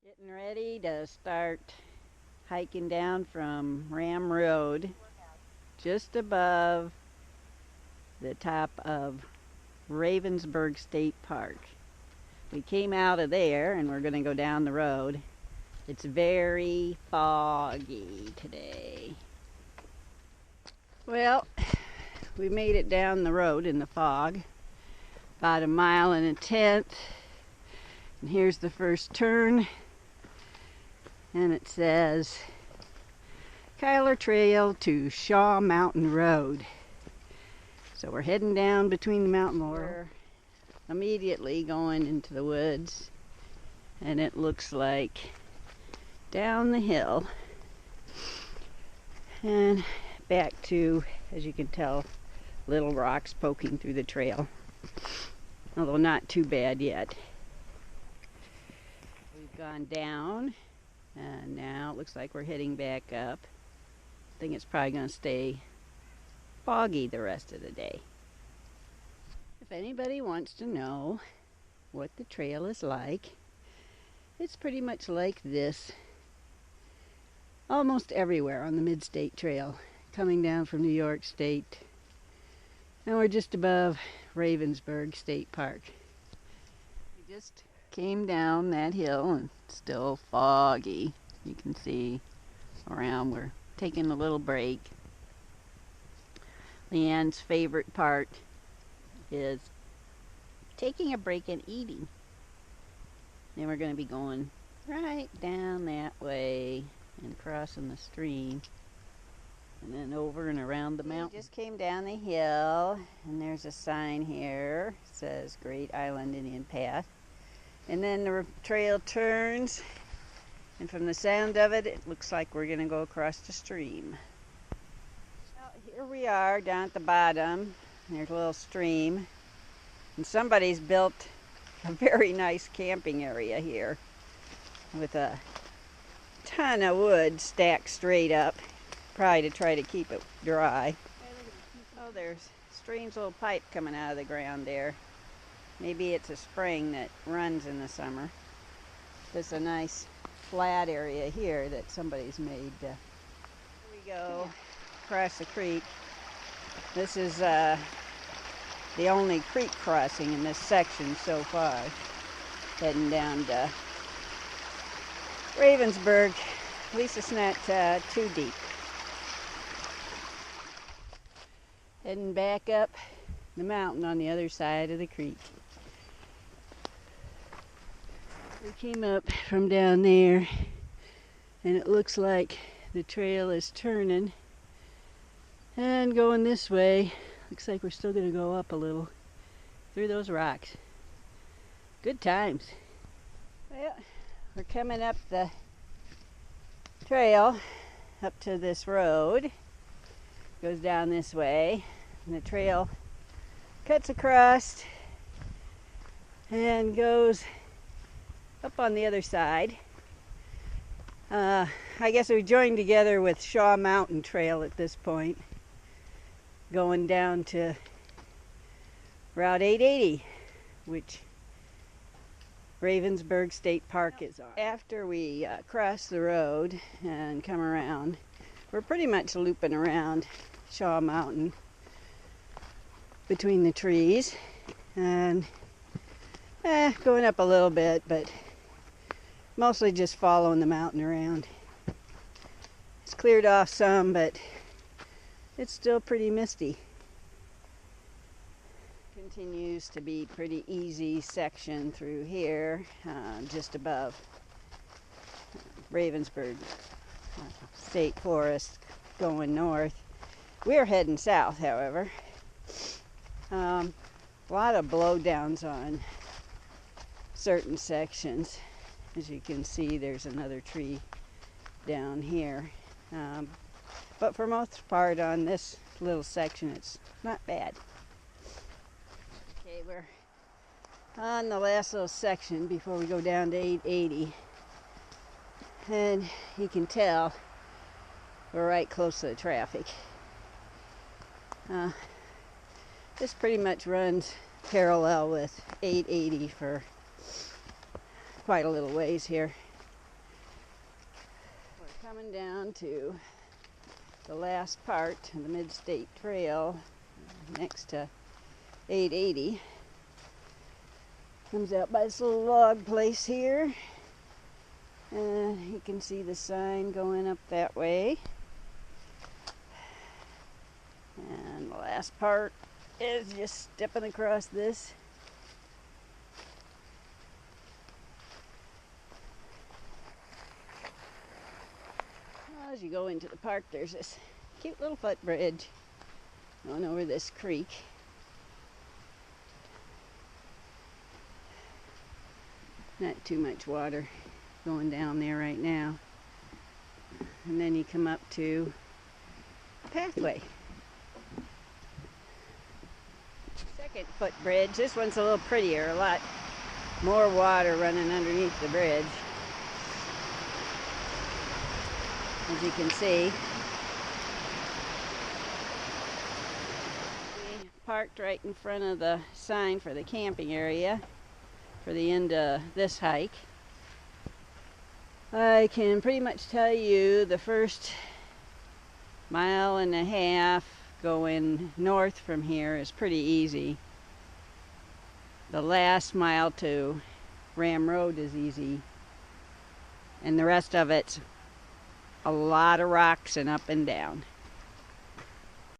Getting ready to start hiking down from Ramm Road just above the top of Ravensburg State Park. We came out of there and we're going to go down the road. It's very foggy today. Well, we made it down the road in the fog, about 1.1 miles. And here's the first turn. And it says Kyler Trail to Shaw Mountain Road. So we're heading down between the mountain laurel. Immediately going into the woods, and it looks like down the hill and back to, as you can tell, little rocks poking through the trail, although not too bad yet. We've gone down and now it looks like we're heading back up. I think it's probably going to stay foggy the rest of the day. If anybody wants to know what the trail is like, it's pretty much like this almost everywhere on the Mid-State Trail, coming down from New York State. And we're just above Ravensburg State Park. We just came down that hill and it's still foggy. You can see around. We're taking a little break. Leanne's favorite part is taking a break and eating. Then we're going to be going right down that way and crossing the stream and then over and around the mountain. We just came down the hill and there's a sign here. It says Great Island Indian Path. And then the trail turns, and from the sound of it, it looks like we're going to go across the stream. Well, here we are down at the bottom. There's a little stream, and somebody's built a very nice camping area here with a ton of wood stacked straight up, probably to try to keep it dry. Oh, there's a strange little pipe coming out of the ground there. Maybe it's a spring that runs in the summer. There's a nice flat area here that somebody's made. Here we go across the creek. This is the only creek crossing in this section so far. Heading down to Ravensburg. At least it's not too deep. Heading back up the mountain on the other side of the creek. We came up from down there and it looks like the trail is turning and going this way. Looks like we're still going to go up a little through those rocks. Good times. Well, we're coming up the trail up to this road. Goes down this way and the trail cuts across and goes up on the other side. I guess we joined together with Shaw Mountain Trail at this point, going down to Route 880, which Ravensburg State Park is on. After we cross the road and come around, we're pretty much looping around Shaw Mountain between the trees and going up a little bit, but mostly just following the mountain around. It's cleared off some, but it's still pretty misty. Continues to be pretty easy section through here, just above Ravensburg State Forest going north. We're heading south, however. A lot of blowdowns on certain sections. As you can see, there's another tree down here. But for most part on this little section, it's not bad. Okay, we're on the last little section before we go down to 880. And you can tell we're right close to the traffic. This pretty much runs parallel with 880 for quite a little ways here. Coming down to the last part of the Mid-State Trail next to 880. Comes out by this little log place here. You can see the sign going up that way. And the last part is just stepping across this. Well, as you go into the park, there's this cute little footbridge going over this creek. Not too much water going down there right now. And then you come up to a pathway. Second footbridge. This one's a little prettier, a lot more water running underneath the bridge. As you can see. We parked right in front of the sign for the camping area for the end of this hike. I can pretty much tell you the first 1.5 miles going north from here is pretty easy. The last mile to Ramm Road is easy, and the rest of it's a lot of rocks and up and down.